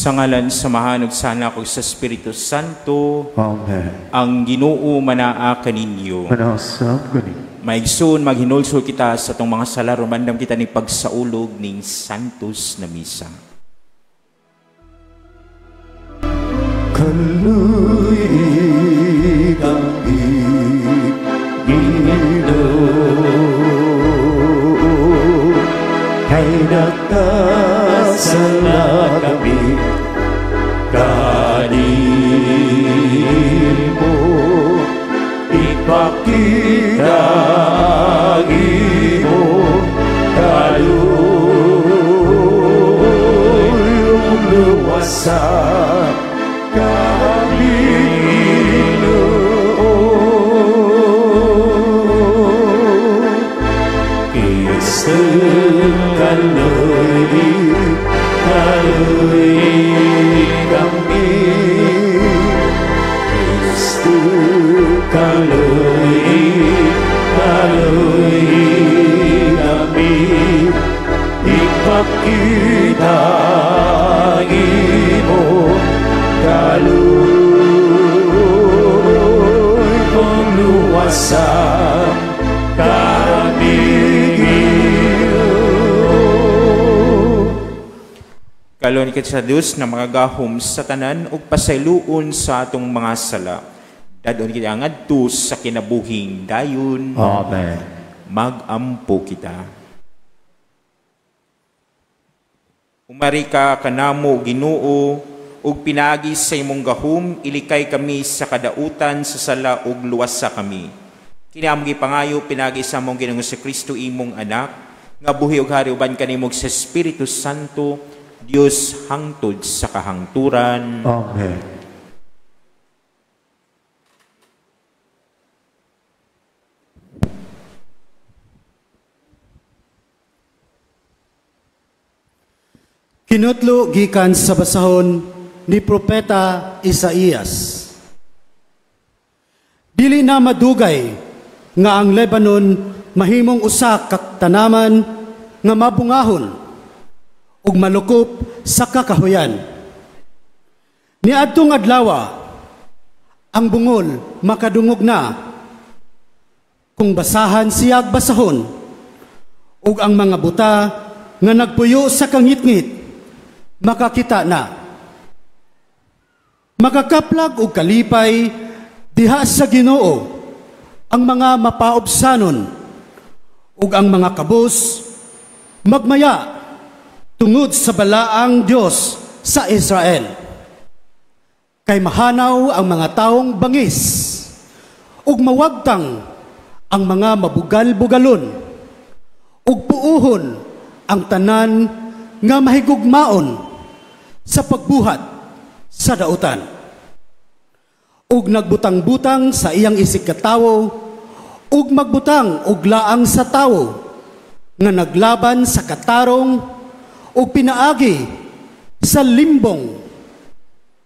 Sa ngalan samahan ug sana ko sa Espiritu Santo. Amen. Ang Ginoo manaa kaninyo. Manasab kani. Maigsoon maghinulsol kita sa tong mga sala rumandam kita ni pagsaulog ning Santos na misa. Kaluy kami Ginoo, kay nagkasala kami kanimo, ipakita ang imong kaluyong luwasan kami, Ginoo. Kristo kaluy kami, Kristo kaluy kami, ipakita ang imong kaluy kong luwasan kami, Ginoo. Kalon kit sa Dios na magagahom sa tanan ug pasayloon sa atong mga sala. Dadon kita ngadto sa kinabuhing dayon. Amen. Magampo kita. Umari ka kanamo, Ginoo, ug pinagi sa imong gahom, ilikay kami sa kadautan sa sala ug luwasa kami. Kini pangayo pinagi sa among Ginoong si Kristo imong anak, nga buhi ug hari uban kanimo sa Espiritu Santo, Dios hangtod sa kahangturan. Amen. Kinutlo gikan sa basahon ni Propeta Isaías. Dili na madugay nga ang Lebanon mahimong usa ka tanaman nga mabungahon ug malukop sa kakahuyan. Niadtong adlaw ang bungol makadungog na kung basahan siyag basahon ug ang mga buta nga nagpuyo sa kangitngit makakita na. Makakaplag o kalipay diha sa Ginoo ang mga mapaobsanon ug ang mga kabus magmaya tungod sa balaang Dios sa Israel. Kay mahanaw ang mga taong bangis ug mawagtang ang mga mabugal-bugalon ug puuhon ang tanan nga mahigugmaon sa pagbuhat sa dautan. Ug nagbutang-butang sa iyang isig katawo, ug magbutang og laang sa tawo, nga naglaban sa katarong, ug pinaagi sa limbong.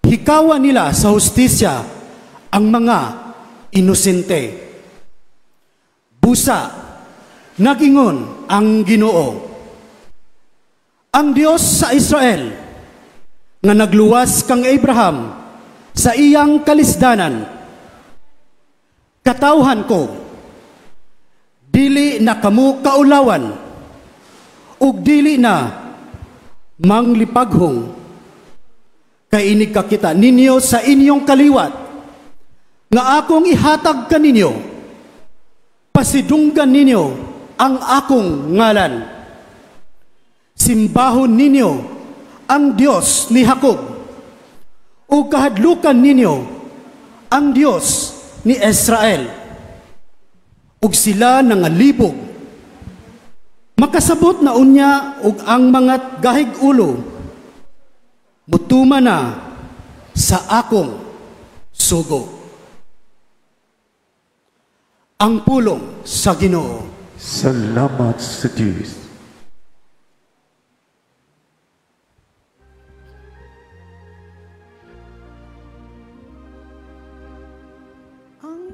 Hikawan nila sa hustisya ang mga inosente. Busa, nagingon ang Ginoo. Ang Dios sa Israel, nga nagluwas kang Abraham sa iyang kalisdanan. Katawhan ko, dili na kamo kaulawan, ug dili na manglipaghong, kay inig kakita ninyo sa inyong kaliwat, nga akong ihatag kaninyo, pasidunggan ninyo ang akong ngalan. Simbahon ninyo ang Dios ni Jacob, o kahadlukan ninyo ang Dios ni Israel. Ug sila nangalibog, makasabot na unya ug ang mga gahig ulo, mutuma na sa akong sugo. Ang pulong sa Ginoo. Salamat sa Diyos.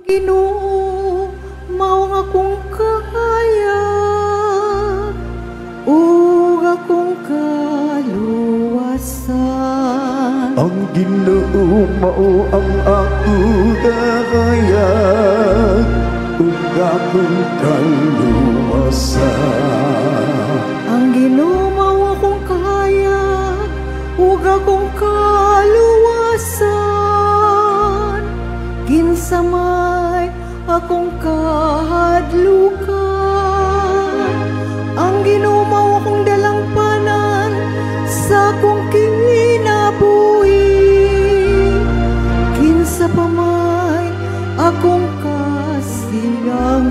Ginoo, mao akong kahaya, ug akong kaluwasan. Ang Ginoo mao ang ako kahayag ug akong kaluwasan. Ang Ginoo mao akong kahayag ug akong kaluwasan. Kinsa may akong kahadlukan. Ang Ginoo mao akong dalangpanan sa akong kinabuhi. Kinsa pa may akong kasilangan.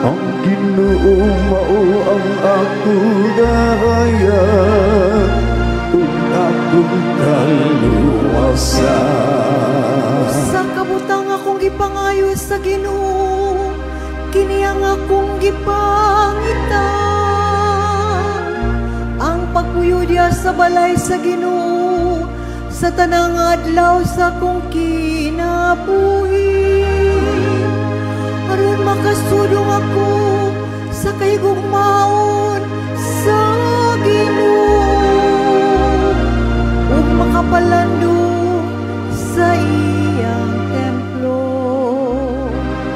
Ang Ginoo mao ang ako kahayag ug akong kaluwasan. Sa kabutang akong gipangayo sa Ginoo, kini ang akong gipangitan. Ang pagpuyo diya sa balay sa Ginoo, sa tanang adlaw sa akong kinabuhi. Aron makasudong ako sa kahigugmaon sa Ginoo, ug makapalandong sa iyang templo.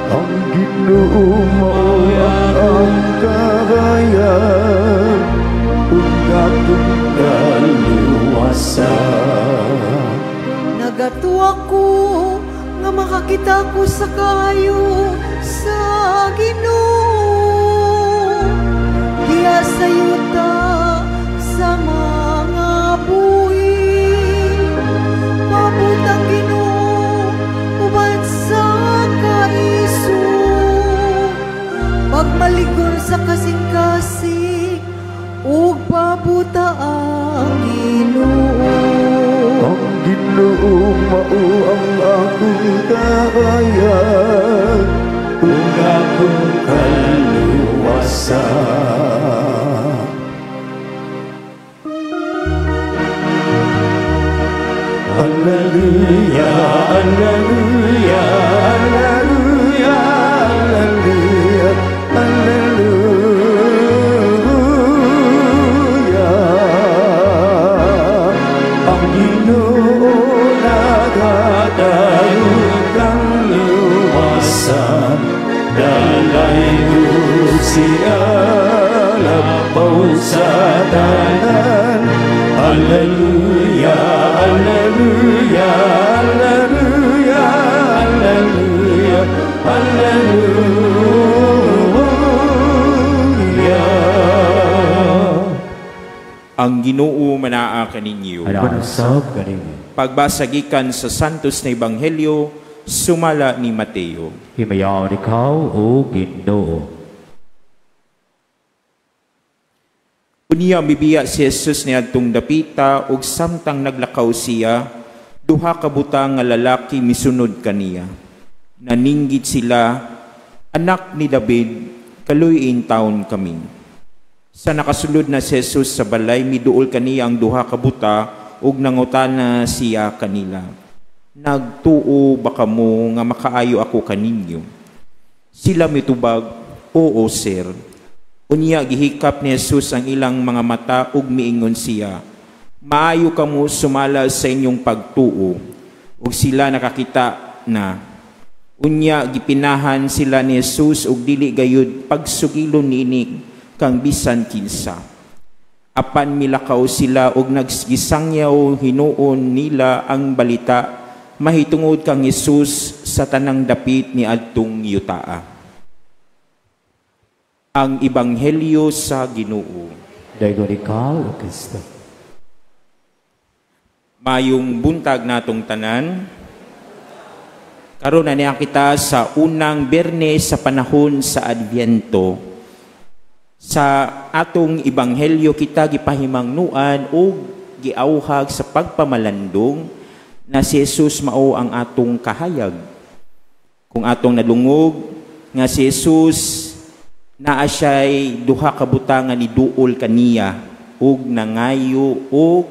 Ang Ginoo mao ang kahayag ug akong kaluwasan. Nagato ako nga makakita ko sa kayo sa Ginoo. Diya sa yuta sa mga buhi. Mabutang Ginoo uban sa kaiso. Pagmaligon sa kasing-kasing ug pabuta ang Ginoo. Ang Ginoo mao ang akong kahayag ug akong kaluwasan. Alleluia, alleluia, alleluia, alleluia, alleluia. Ang Ginoo nagatayog ang luwasan, dalaygo siya labaw sa tanan. Alleluia, alleluia, alleluia, alleluia, alleluia. Ang Ginoo manaa kaninyo. Manasab kaninyo. Pagbasagikan sa Santos na Ebanghelyo, sumala ni Mateo. Himayaw ikaw, O Ginoo. Unya bibiya si Jesus niadtong dapita ug samtang naglakaw siya, duha ka butang nga lalaki misunod kaniya. Naninggit sila, "Anak ni David, kaluy-in taon kami." Sa nakasulod na si Jesus sa balay, miduol kaniya ang duha ka buta ug nangutana siya kanila, "Nagtuo ba kamo nga makaayo ako kaninyo?" Sila mitubag, "Oo, sir." Unya gihikap ni Jesus ang ilang mga mata ug miingon siya, "Maayo kamo sumala sa inyong pagtuo." Ug sila nakakita na. Unya gipinahan sila ni Jesus ug dili gayud pagsugilon niini kang bisan kinsa. Apan milakaw sila ug naggisangyaw hinuon nila ang balita mahitungod kang Jesus sa tanang dapit ni adtong yutaa. Ang Ebanghelyo sa Ginoo. Daygon ikaw, O Kristo. Mayong buntag natong tanan. Karon na niya kita sa unang Biyernes sa panahon sa Adbyento. Sa atong Ebanghelyo kita gipahimangnuan o giauhag sa pagpamalandong na si Jesus mao ang atong kahayag. Kung atong nadungog nga si Jesus naa siya'y duha ka butangan ni duol kaniya ug nangayo ug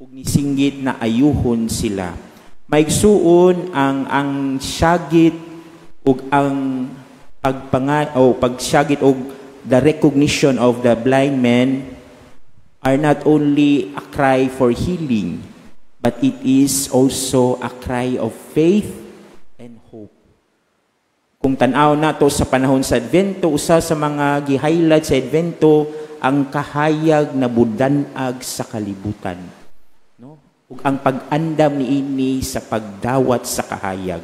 nisinggit na ayuhon sila. Maigsuon ang syagit ug ang pagsyagit ug the recognition of the blind men are not only a cry for healing but it is also a cry of faith and hope. Kung tanaw nato sa panahon sa Advento, usa sa mga gi-highlight sa Advento ang kahayag na budanag sa kalibutan. No? Ug ang pag-andam niini sa pagdawat sa kahayag.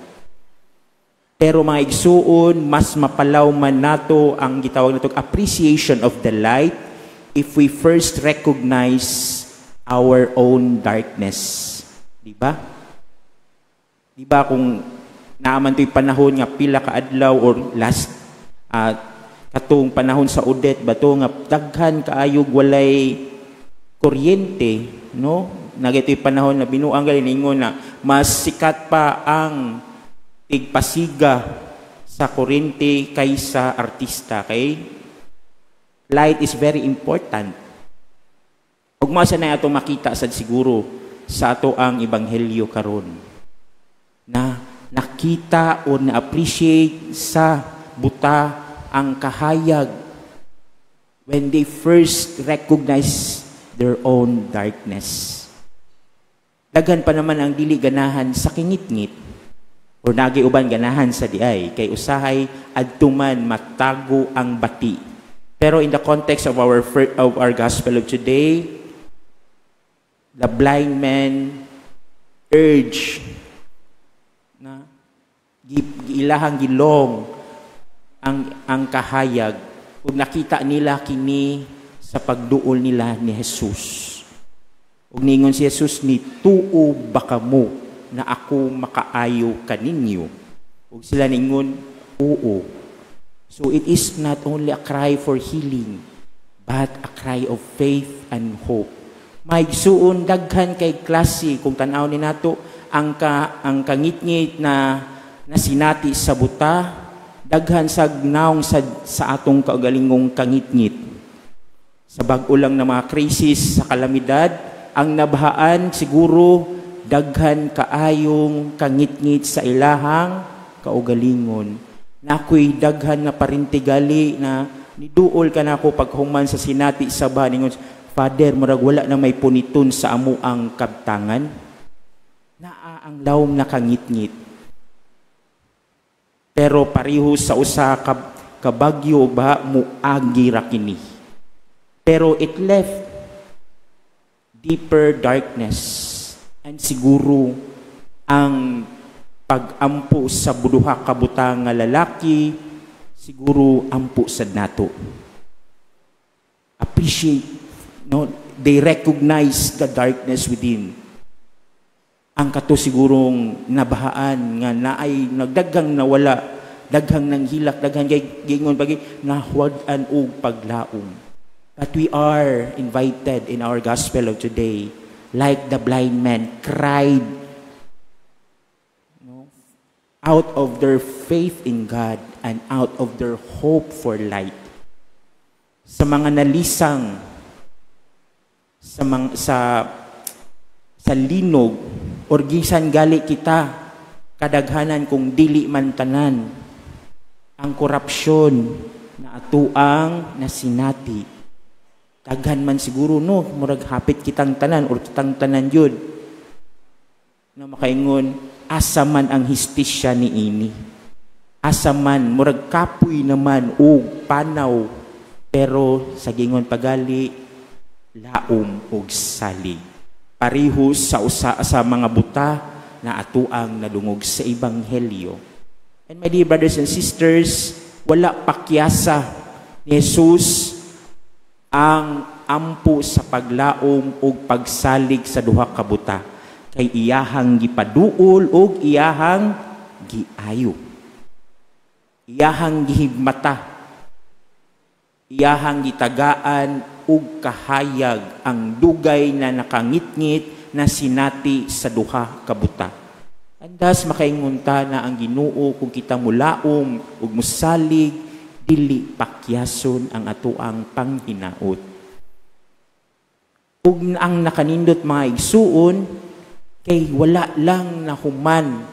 Pero mga igsuon, mas mapalaw man nato ang gitawag nato appreciation of the light if we first recognize our own darkness. Di ba? Di ba kung naaman to'y panahon nga pila ka adlaw or last katong panahon sa Odette ba to nga daghan kaayog walay kuryente, no? Nagito'y panahon na binuang galingon na mas sikat pa ang tigpasiga sa kuryente kaysa artista. Kay light is very important. Ug mao sa na ato makita sad siguro sa ato ang ebanghelyo karon na nakita o na-appreciate sa buta ang kahayag when they first recognize their own darkness. Daghan pa naman ang dili ganahan sa kingit-ngit o nagiuban ganahan sa diay kay usahay adtuman matago ang bati. Pero in the context of our gospel of today, the blind man urge na giilahang gilong ang kahayag ug nakita nila kini sa pagduol nila ni Jesus. Ug ningon si Jesus, ni tuo ba kamo na ako makaayo kaninyo? Ug sila ningon, oo. So it is not only a cry for healing, but a cry of faith and hope. Maigsuon daghan kay klase kung tan-aw ni nato ang kangit-ngit na sinati sa buta, daghan sa gnaong sa atong kaugalingong kangit-ngit. Sa bag-o lang na mga krisis sa kalamidad, ang nabahaan siguro daghan kaayong kangit-ngit sa ilahang kaugalingon. Nakoy daghan na parintigali na niduol ka na ako paghuman sa sinati sa baningon, Father, murag wala na may puniton sa amo ang kabtangan. Naa ang lawom na kangit-ngit. Pero pariho sa usa kabagyo ba muagi ra kini. Pero it left deeper darkness and siguro ang pag-ampo sa buduha ka buta nga lalaki siguro ampo sad nato. Appreciate, no, they recognize the darkness within. Ang kato sigurong nabahaan nga naay nagdaghang nawala, daghang nang hilak, daghang gingon pagi nahuwad-an og paglaom. But we are invited in our gospel of today, like the blind man cried, no, out of their faith in God and out of their hope for light. Sa mga nalisang sa linog or gisan gali kita kadaghanan kung dili man tanan ang korupsyon na atuang nasinati. Daghan man siguro no murag hapit kitang tanan or kitang tanan yun na makaingon asa man ang histisya niini. Asa man murag kapoy naman og panaw pero sa gingon pagali laom og salig. Parihos sa mga buta na atuang nadungog sa ebanghelyo. And my dear brothers and sisters, wala pakyasa ni Jesus ang ampo sa paglaom o pagsalig sa duha ka buta kay iyahang gipaduol o iyahang giayo. Iyahang gihigmata. Iyahang gitagaan og kahayag ang dugay na nakangit-ngit na sinati sa duha ka buta. Andas makaingunta na ang Ginoo kung kita mulaom ug musalig dili pakyason ang atuang panghinaot. Ug ang nakanindot mga igsuon kay wala lang nahuman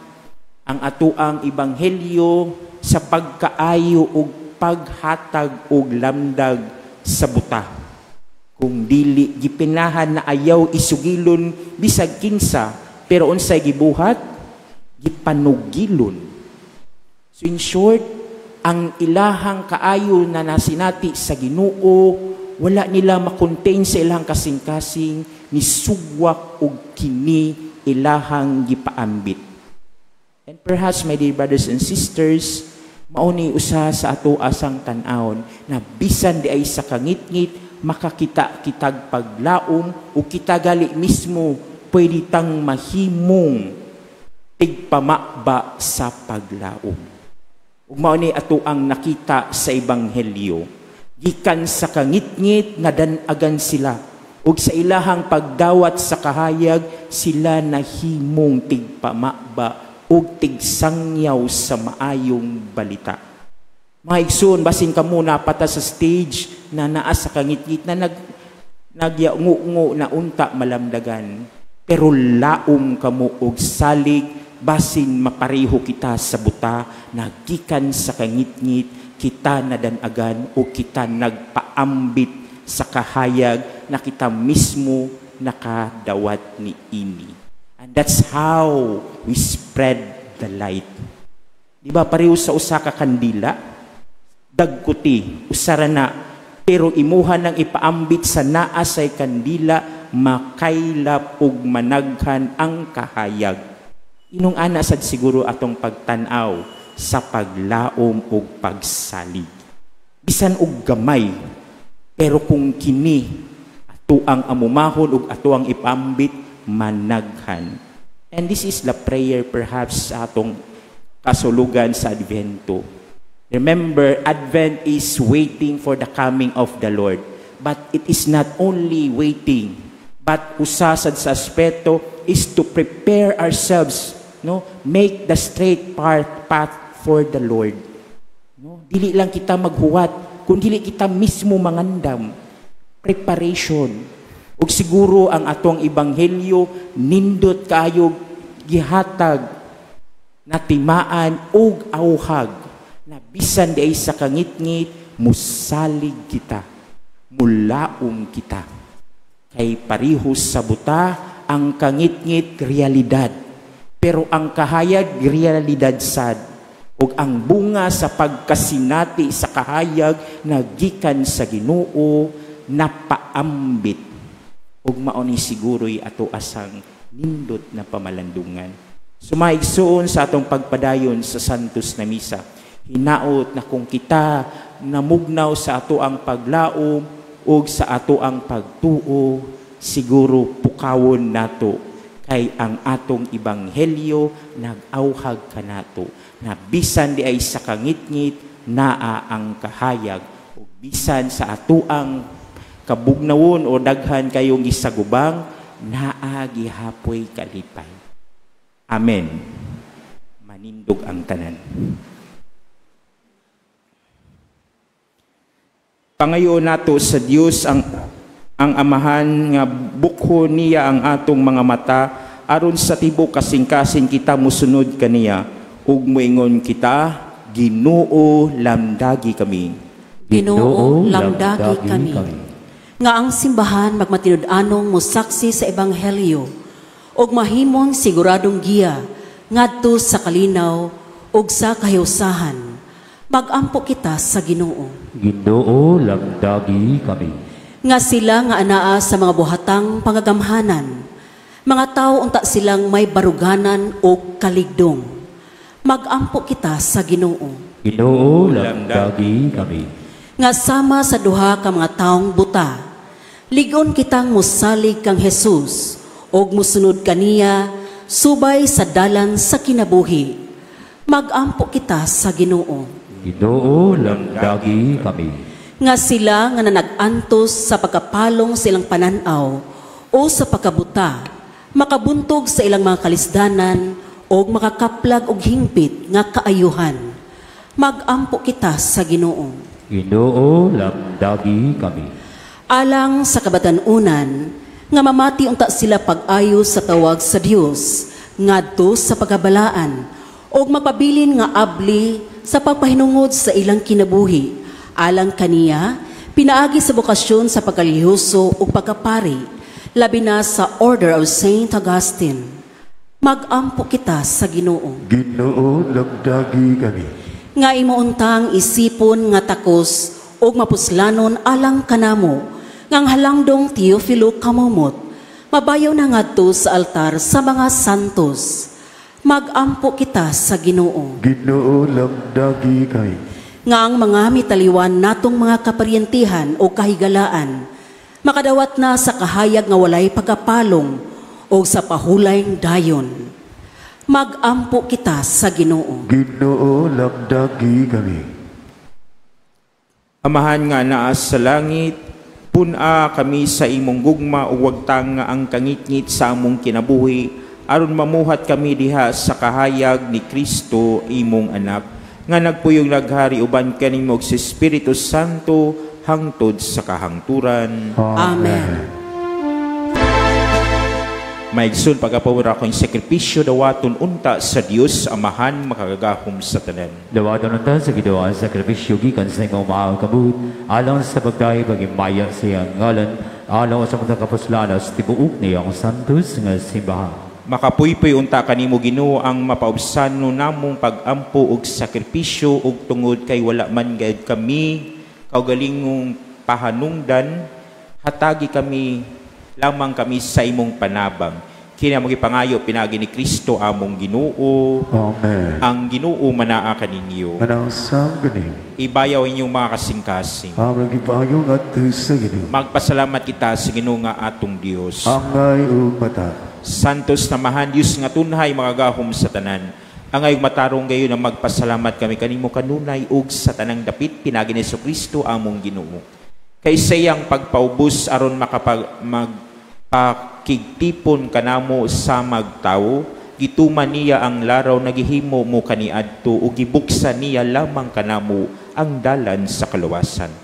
ang atuang ebanghelyo sa pagkaayo ug paghatag og lamdag sa buta. Kung dili gipinahan na ayaw isugilon bisag kinsa, pero unsay gibuhat gipanugilon. So in short, ang ilahang kaayo na nasinati sa Ginoo, wala nila makontain sa ilahang kasing-kasing ni sugwak og kini ilahang gipaambit. And perhaps, my dear brothers and sisters, mauni usa sa ato asang tan-awon na bisan di ay sa kangit-ngit makakita kitag paglaom o kita gali mismo pwede tang mahimong tigpamakba sa paglaom. Ug mao ni ato ang nakita sa ebanghelyo, gikan sa kangit-ngit nga dan-agan sila ug sa ilahang pagdawat sa kahayag sila nahimong tigpamakba ug tigsangyaw sa maayong balita. Mga igsoon, basin ka muna pata sa stage na naa sa kangit-ngit na nagyangungo na unta malamdagan. Pero laom kamo og salig, basin mapareho kita sa buta, nagikan sa kangit-ngit, kita nadanagan o kita nagpaambit sa kahayag na kita mismo nakadawat ni ini. And that's how we spread the light. Diba pareho sa usa ka kandila? Dagkuti, usara na, pero imuhan ng ipaambit sa naasay kandila, makaylap ug managhan ang kahayag. Inong ana sad siguro atong pagtanaw sa paglaom ug pagsalig. Bisan og gamay, pero kung kini ato ang amumahon ug ato ang ipaambit, managhan. And this is the prayer perhaps sa atong kasulugan sa Advento. Remember, Advent is waiting for the coming of the Lord. But it is not only waiting, but usasad sa aspeto is to prepare ourselves, no? Make the straight path for the Lord. No? Dili lang kita maghuwat, kundi dili kita mismo mangandam. Preparation. Ug siguro ang atong ebanghelyo nindot kayo gihatag na timaan ug auhag na bisan di ay sa kangit-ngit, musalig kita, mulaom kita. Kay parihos sa buta, ang kangit-ngit realidad, pero ang kahayag realidad sad. Ug ang bunga sa pagkasinati sa kahayag nagikan sa Ginoo, napaambit. Ug mao ni siguro'y ato asang nindot na pamalandungan. Sumaigsoon sa atong pagpadayon sa Santos na Misa, hinaot na kung kita namugnaw sa ato ang paglaom o sa ato ang pagtuo, siguro pukawon nato kay ang atong ebanghelyo nag-auhag kanato na bisan di ay sa kangit-ngit naa ang kahayag o bisan sa ato ang kabugnawon o daghan kayong gisagubang naa gihapoy kalipay. Amen. Manindog ang tanan. Pangayo nato sa Dios ang amahan nga bukho niya ang atong mga mata aron sa tibok kasing-kasing kita musunod kaniya ug moingon kita, Ginoo lamdagi kami. Ginoo lamdagi kami. Nga ang simbahan magmatinud-anong mosaksi sa ebanghelyo ug mahimong siguradong giya ngadto sa kalinaw ug sa kahiusahan. Magampo kita sa Ginoo. Ginoo lamdagi kami. Nga sila nga anaa sa mga buhatang pangagamhanan, mga tao unta silang may baruganan o kaligdong. Magampo kita sa Ginoo. Ginoo lamdagi kami. Nga sama sa duha ka mga taong buta, ligon kitang musalig kang Jesus og musunod kaniya subay sa dalan sa kinabuhi. Magampo kita sa Ginoo. Ginoo lamdagi kami. Nga sila nga nanag-antos sa pagkapalong sa ilang pananaw o sa pagkabuta, makabuntog sa ilang mga kalisdanan o makakaplag og hingpit nga kaayuhan. Magampo kita sa Ginoo. Ginoo lamdagi kami. Alang sa kabatanunan, nga mamati unta sila pag-ayo sa tawag sa Dios, ngadto sa pagabalaan, o magpabilin nga abli sa pagpahinungod sa ilang kinabuhi, alang kaniya, Pinaagi sa bokasyon sa pagkalihuso ug pagkapari, labi na sa Order of Saint Augustine. Mag-ampo kita sa Ginoo. Ginoo, lagdagi kami. Nga imuuntang isipon nga takos ug mapuslanon alang kanamo, ngang halangdong Teofilo kamumot, mabayaw na ngadto sa altar sa mga santos. Mag-ampo kita sa Ginoo. Ginoo, lagdagi kami. Nga ang mga mitaliwan natong mga kaparyentihan o kahigalaan, makadawat na sa kahayag nga walay pagkapalong o sa pahulayng dayon. Mag-ampo kita sa Ginoo. Ginoo, lagdagi kami. Amahan nga naa sa langit, puna kami sa imong gugma o wagtang nga ang kangitngit sa among kinabuhi, aron mamuhat kami diha sa kahayag ni Kristo imong anak, nga nagpuyong naghari uban kanimo sa Espiritu Santo hangtod sa kahangturan. Amen. Maigsoon pagapawara ko yung sakripisyo dawaton unta sa Dios Amahan makagagahom sa tanan. Dawaton unta sa gidawaan sakripisyo gikan sa imong maaw kabut, alang sa pagdahi pagimaya sa iyang ngalan, alang sa mga kapuslanas tibuok niyang santos nga simbahan. Makapuypoy unta kanimo Ginoo ang mapaubsano namong pagampo og sakripisyo ug tungod kay wala man gayud kami kaugalingong pahanungdan, hatagi kami lamang kami sa imong panabang. Kini among ipangayo pinagi ni Kristo among Ginoo. Amen. Ang Ginoo manaa kaninyo. Manausang ganing. Ibayaw inyong mga kasing-kasing. Amang ibayong at sa Ginoo. Magpasalamat kita sa Ginoo nga atong Dios. Angay o mata. Santos na mahan Dios nga tunhay magagahom sa tanan. Angay matarong gayon na magpasalamat kami kanimo kanunay ug sa tanang dapit pinagi ni Kristo among Ginoo. Kay sayang pagpaubos aron pakigtipon kanamo sa magtawo, gituman niya ang laraw na gihimo mo kaniadto ug gibuksan niya lamang kanamo ang dalan sa kaluwasan.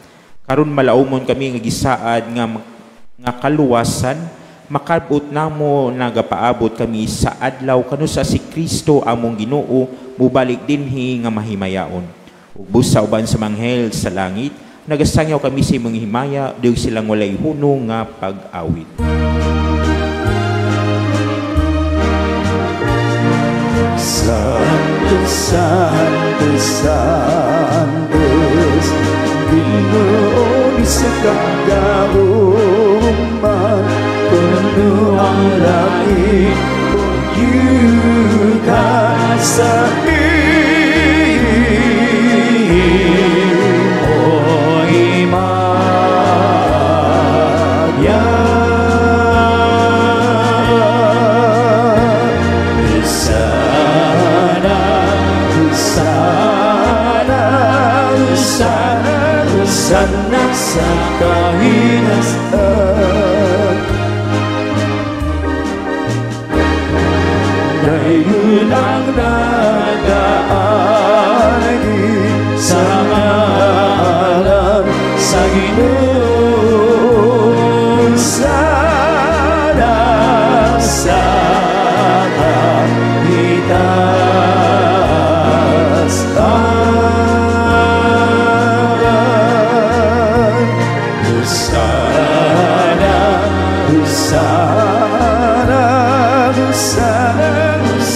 Karon malaumon kami nga gisaad nga kaluwasan, makabot namo nagapaabot kami sa adlaw kanusa si Kristo among Ginoo mubalik dinhi nga mahimayaon. Ug busa uban sa manghel sa langit, nagasangyaw kami sa imong himaya, diog silang walay hunong nga pag-awit. Santos, Santos, Santos, Ginoo ni sa kagauman, puno ang langit, pag-yuka sa sana sa kahinasan, ngayon ang nagaagi sa ngalan sa Ginoo, sana sa kahinasan.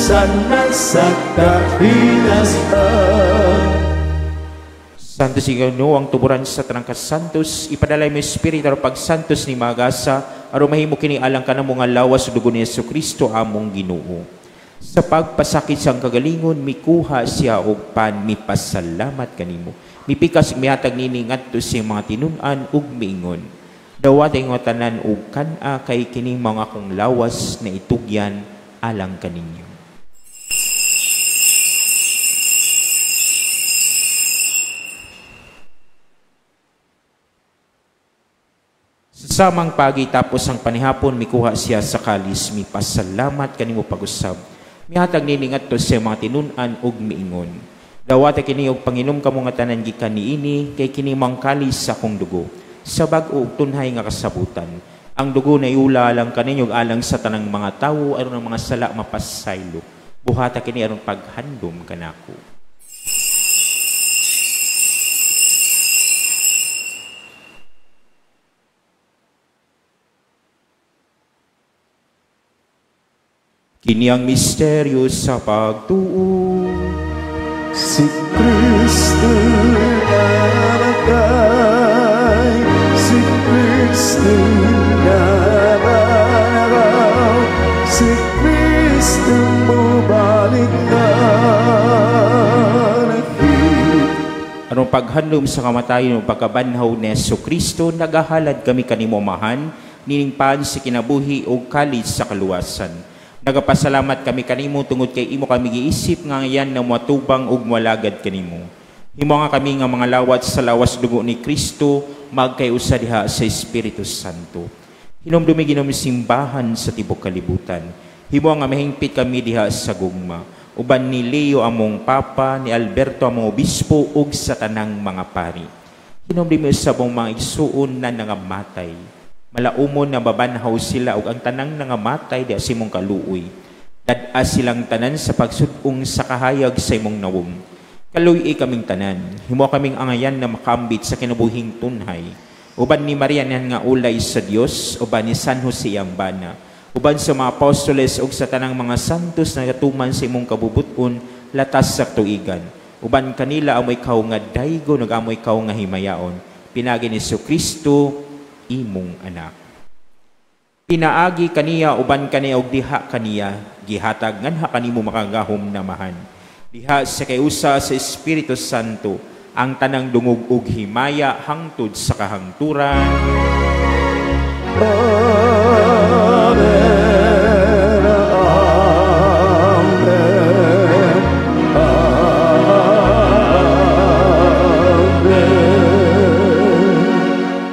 Sana sa kahinasan. Santos Ginoo ang tuburan sa tanang kasantos, ipadalay mo Espiritu aron pagsantos ni magasa aron mahimo kini alang kanamo nga lawas dugo ni Kristo among Ginoo. Sa pagpasakit sang kagalingon mikuha siya og pan mipasalamat kanimo. Mipikas mihatag nini ngadto sa mga tinun-an ug miingon. Dawat ang tanan ug kan-a kay kini mga akong lawas na itugyan alang kaninyo. Sa samang pagi tapos ang panihapon mikuha siya sa kalis, mipasalamat kanimo pag-usab. Mihatag nini ngadto sa mga tinun-an ug miingon. Dawat kini og panginom kamo nga tanan gikan niini kay kini mang kalis sa akong dugo. Sa bag-o ug tunhay nga kasabutan. Ang dugo na iula lang kaninyo alang sa tanang mga tawo aron ang mga sala mapasaylo. Buhata kini aron paghandom kanako. Kini ang misteryo sa pagtuo. Si Kristo namatay, si Kristo nabaraw, si Kristo bumalik na naging. Anong paghandom sa kamatayon o pagkabanhaw ni Jesucristo, nagahalad kami kanimo mahan, niningpan si kinabuhi o kalit sa kaluwasan. Nagapasalamat kami kanimo tungod kay imo kami giisip nga yan na matubang ug walagad kanimo. Himo nga kami nga mga lawat sa lawas dugo ni Kristo magkayusa diha sa Espiritu Santo. Hinumdumi ginom simbahan sa tibok kalibutan. Himo nga mahingpit kami diha sa gugma. Uban ni Leo among papa, ni Alberto among obispo ug sa tanang mga pari. Hinumdumi sa mong mga igsuon na nangamatay. Malaumon na babanhaw sila ug ang tanang nangamatay di sa imong kaluoy. Dad-a silang tanan sa pagsud-ong sa kahayag sa imong nawong. Kaluoy kaming tanan. Himo kaming angayan na makambit sa kinabuhing tunhay. Uban ni Maria nga ulay sa Dios, uban ni San Jose ang bana. Uban sa mga apostoles ug sa tanang mga santos na gatuman sa imong kabubuton latas sa tuigan. Uban kanila amoy ikaw nga daygo nagamoy ikaw nga himayaon. Pinagi ni Jesucristo imong anak. Pinaagi kaniya uban kaniya og diha kaniya gihatag nganha kanimo makagahom na mahan. Diha sa kayusa sa Espiritu Santo ang tanang dungog ug himaya hangtod sa kahangturan.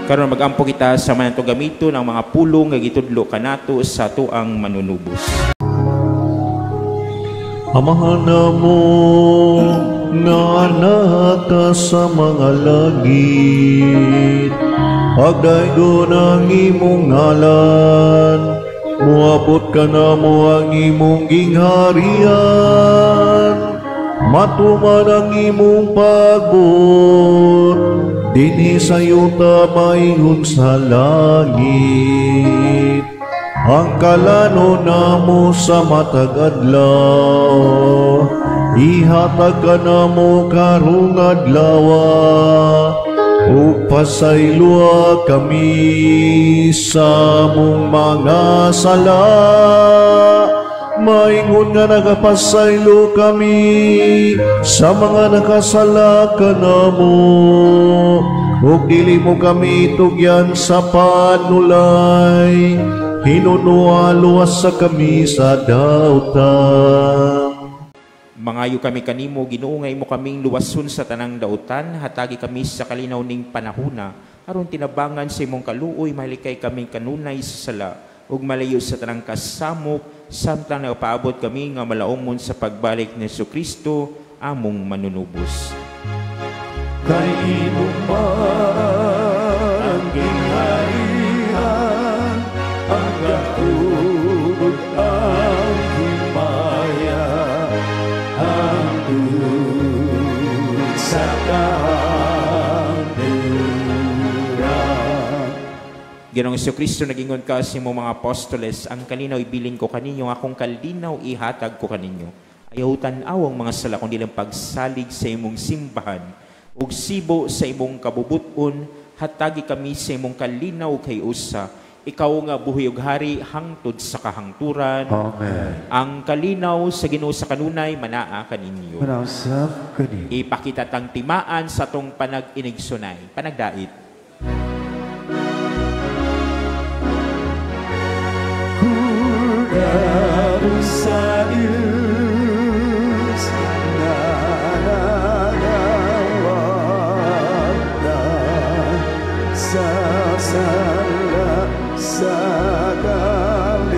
Karon magampo kita sa mananto gamito ng mga pulong nga gitudlo kanato sa tuang manunubos. Amahan na mo nga anak ka sa mga langit, pagdaygo ng imong ngalan, muabot ka na mo ang imong gingharian, matuman ang imong pagbot, dinhi sa yuta maingon sa langit. Ang kalano namo sa matag adlaw, ihatag ka namo karong adlawa, ug pasaylua kami sa mong mga sala. Maingon nga nagapasaylo kami sa mga nakasala ka namo, ug dili mo kami tugyan sa panulay, hinunualuwas sa kami sa dautan. Mangayo kami kanimo, Ginoo, nga imo kaming luwason sa tanang dautan, hatagi kami sa kalinaw ning panahona, aron tinabangan sa imong kaluoy, mahilikay kaming kanunay sa sala, ug malayo sa tanang kasamok, samtang nagapaabot kami nga malaumon sa pagbalik ni Jesucristo, among manunubos. Kay imong man ang gingharian, ang gatud ang himaya, ang tut sa kahangturan. Ginoong Jesucristo, nagingon ka sa imong mga apostoles, ang kalinaw ibilin ko kaninyo, akong kalinaw ihatag ko kaninyo. Ayaw tan-aw ang mga sala, kundi lang pagsalig sa imong simbahan, ug sibo sa imong kabubuton, hatagi kami sa imong kalinaw kay usa. Ikaw nga buhi ug hari hangtod sa kahangturan. Amen. Ang kalinaw sa Ginoo sa kanunay manaa kaninyo. Manasap kani. Ipakita tang timaan sa tong panag-inigsunay, panagdait. Sa Diyos na nangangawatan sa sala sa kalibutan,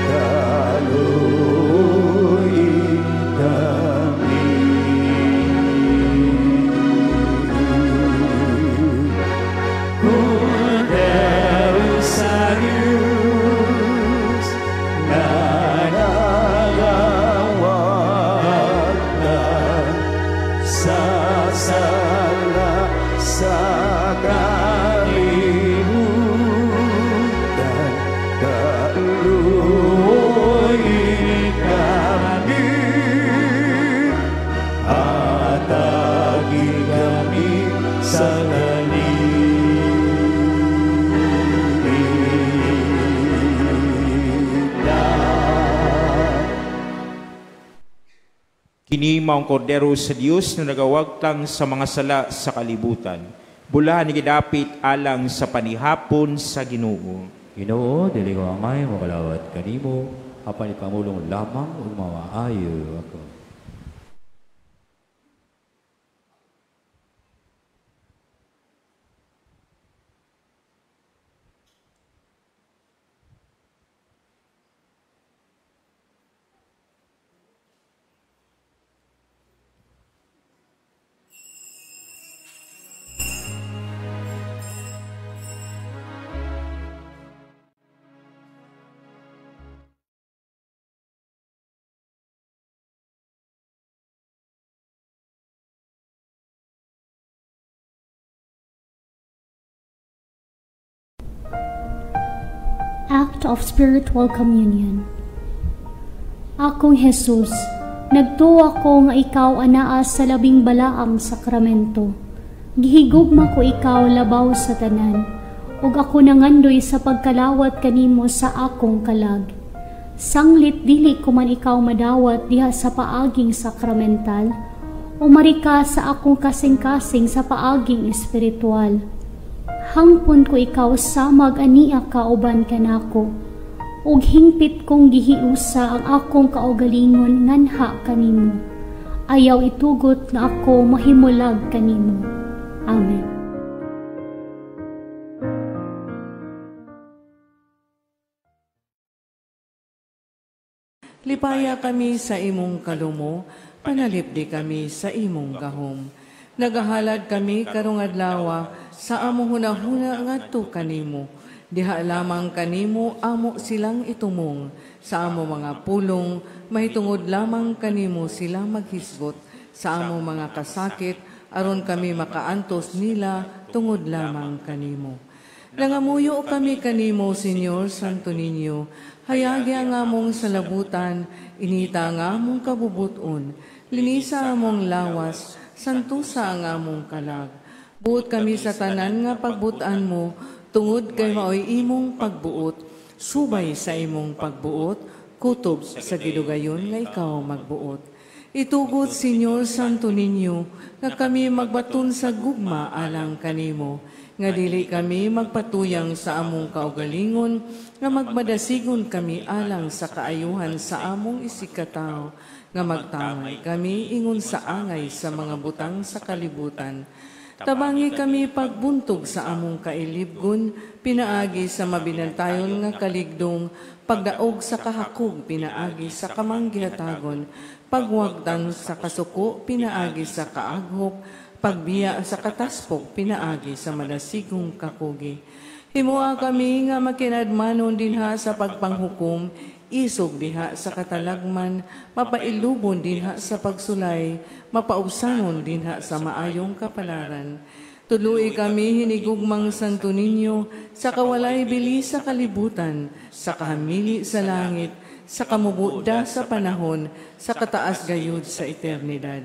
kaluoy kami. Kini maong kordero sa Dios na nagawagtang sa mga sala sa kalibutan. Bula ni gidapit alang sa panihapon sa Ginoo. Ginoo, dili ko angay makalawat kanimo, apan ipamulong lamang ug mawaayo ako. Act of Spiritual Communion. Akong Jesus, nagtuwa ko nga ikaw anaa sa labing balaang sakramento. Gihigugma ko ikaw labaw sa tanan, ug ako nangandoy sa pagkalawat kanimo sa akong kalag. Sanglit dili ko man ikaw madawat diha sa paaging sakramental, o marika sa akong kasing-kasing sa paaging espiritual. Hangpon ko ikaw samag ania kauban kanako, ug hingpit kong gihiusa ang akong kaugalingon nganha kanimo. Ayaw itugot na ako mahimulag kanimo. Amen. Lipaya kami sa imong kalumo, panalipdi kami sa imong gahom. Nagahalad kami karong adlaw sa among hunahuna ngadto kanimo. Diha lamang kanimo amo silang itumong. Sa amo mga pulong, mahitungod lamang kanimo sila maghisgot. Sa amo mga kasakit, aron kami makaantos nila tungod lamang kanimo. Nangamuyo kami kanimo, Senyor Santo Niño. Hayagi ang among salabutan, inita ang among kabubuton. Linisa among lawas, santusa ang among kalag. Buot kami sa tanan nga pagbutan mo, tungod kay maoy imong pagbuot. Subay sa imong pagbuot, kutob sa gidugayon nga ikaw magbuot. Itugot, Senyor Santo Niño, nga kami magbaton sa gugma alang kanimo, nga dili kami magpatuyang sa among kaugalingon, nga magmadasigon kami alang sa kaayuhan sa among isikataw, nga magtangay kami ingon sa angay sa mga butang sa kalibutan. Tabangi kami pagbuntog sa among kailibgon, pinaagi sa mabinantayon nga kaligdong, pagdaog sa kahakog, pinaagi sa kamanggihatagon, pagwagdan sa kasuko, pinaagi sa kaaghop, pagbiya sa kataspok, pinaagi sa manasigong kakugi. Himua kami nga makinadmanon dinha sa pagpanghukom, isog diha sa katalagman, mapailubon dinha sa pagsulay, mapaubsanon dinha sa maayong kapalaran. Tuluy kami hinigugmang Santo Niño, sa kawalay bili sa kalibutan, sa kahamili sa langit, sa kamubuda sa panahon, sa kataas gayud sa eternidad.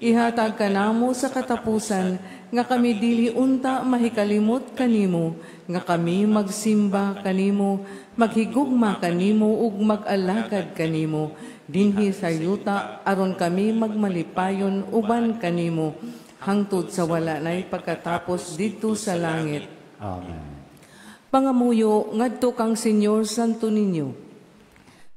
Ihatag ka namo sa katapusan, nga kami dili unta mahikalimot kanimo, nga kami magsimba kanimo, maghigugma kanimo ug mag-alagad kanimo, dinhi sa yuta aron kami magmalipayon uban kanimo, hangtod sa wala nay pagkatapos dito sa langit. Amen. Pangamuyo ngadto kang Senyor Santo Niño.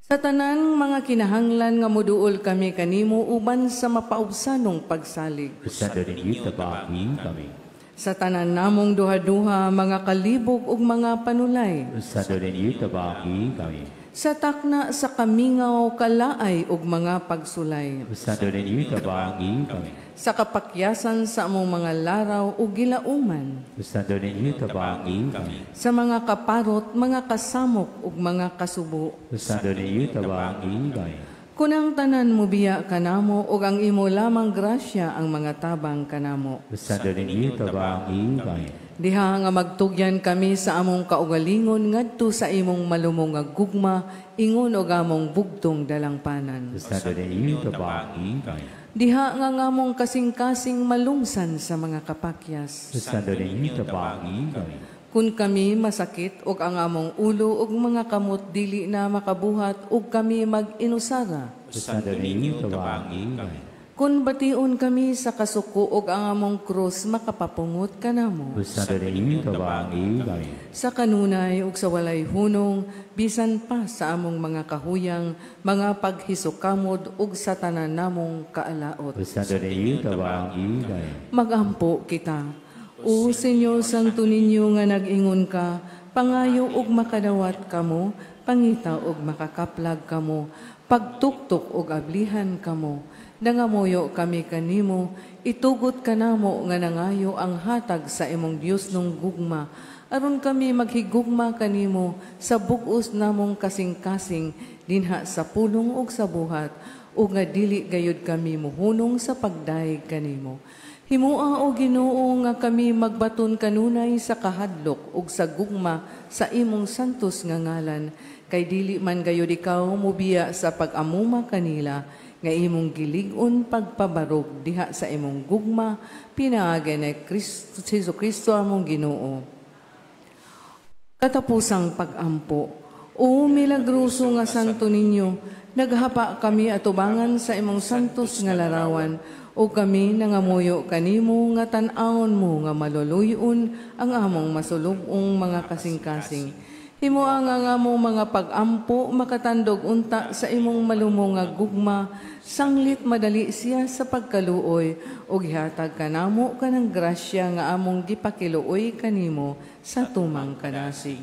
Sa tanan mga kinahanglan nga moduol kami kanimo uban sa mapaubsanong pagsalig. Santo Niño, tabaki kami. Sa tanan namong duha-duha mga kalibog ug mga panulay. Santo Niño, tabaki kami. Sa takna sa kamingaw, kalaay ug mga pagsulay. Santo Niño, tabaki kami. Sa kapakyasan sa among mga laraw ug gilauman. Santo Niño, tabaki kami. Sa mga kaparot, mga kasamok ug mga kasubo. Santo Niño, tabaki kami. Kunang tanan mo biya kanamo ug ang imo lamang grasya ang mga tabang kanamo. Santo Niño, tabaki kami. Diha nga magtugyan kami sa among kaugalingon ngadto sa imong malumong nga gugma, ingon og among bugtong dalangpanan. Santo Niño, tabaki kami. Diha nga ngamong kasing-kasing malungsan sa mga kapakyas. Santo Niño, tabaki kami. Kun kami masakit og ang among ulo ug mga kamot dili na makabuhat ug kami mag-inusara. Santo Niño, tabangi kami. Kun bation kami sa kasuko ug ang among krus makapapungot kanamo. Santo Niño, tabangi kami. Sa kanunay ug sa walay hunong bisan pa sa among mga kahuyang mga paghisukamod ug sa tanan namong kaalaot. Santo Niño, tabangi kami. Magampo kita. O Senyor Santo Niño nga nag-ingon ka, pangayo ug makadawat kamo, pangita ug makakaplag kamo, pagtuktok ug ablihan kamo. Nangamuyo kami kanimo, itugot kanamo nga nangayo ang hatag sa imong Dios nung gugma. Aron kami maghigugma kanimo sa bug-os namong kasing-kasing dinha sa pulong ug sa buhat, ug nga dili gayud kami muhunong sa pagdaig kanimo. Himua o Ginoo nga kami magbaton kanunay sa kahadlok ug sa gugma sa imong santos nga ngalan, kay dili man gayud ikaw mubiya sa pag-amuma kanila, nga imong gilig-on pagpabarog diha sa imong gugma, pinaagi ni Hesus Kristo among Ginoo. Katapusang pag-ampo, o milagroso nga Santo Niño, naghapa kami atubangan sa imong santos nga larawan, o kami nangamuyo kanimo nga tan-awon mo nga maluluyon ang among masulubong mga kasing-kasing. Himo ang among mga pag-ampo makatandog unta sa imong malumo nga gugma, sanglit madali siya sa pagkaluoy, o gihatag kanamo kanang grasya nga among gipakiluoy kanimo sa tumang kanasig.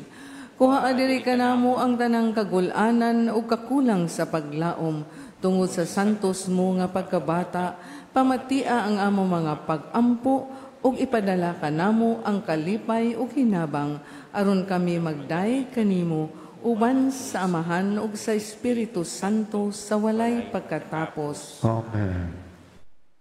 Kuha adiri kanamo ang tanang kagulanan o kakulang sa paglaom, tungod sa santos mo nga pagkabata, pamatia ang among mga pag-ampo ug ipadala kanamo ang kalipay ug hinabang aron kami magday kanimo uban sa Amahan ug sa Espiritu Santo sa walay pagkatapos. Amen.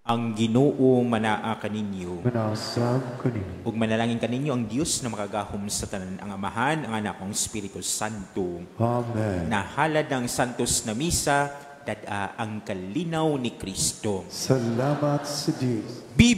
Ang Ginoo manaa kaninyo. Manasab kaninyo. Ug manalangin kaninyo ang Dios na makagahom sa tanan, ang Amahan, ang Anak, ang Espiritu Santo. Amen. Nahalad ng Santos na Misa, dada ang kalinaw ni Kristo. Salamat sa Diyos. Viva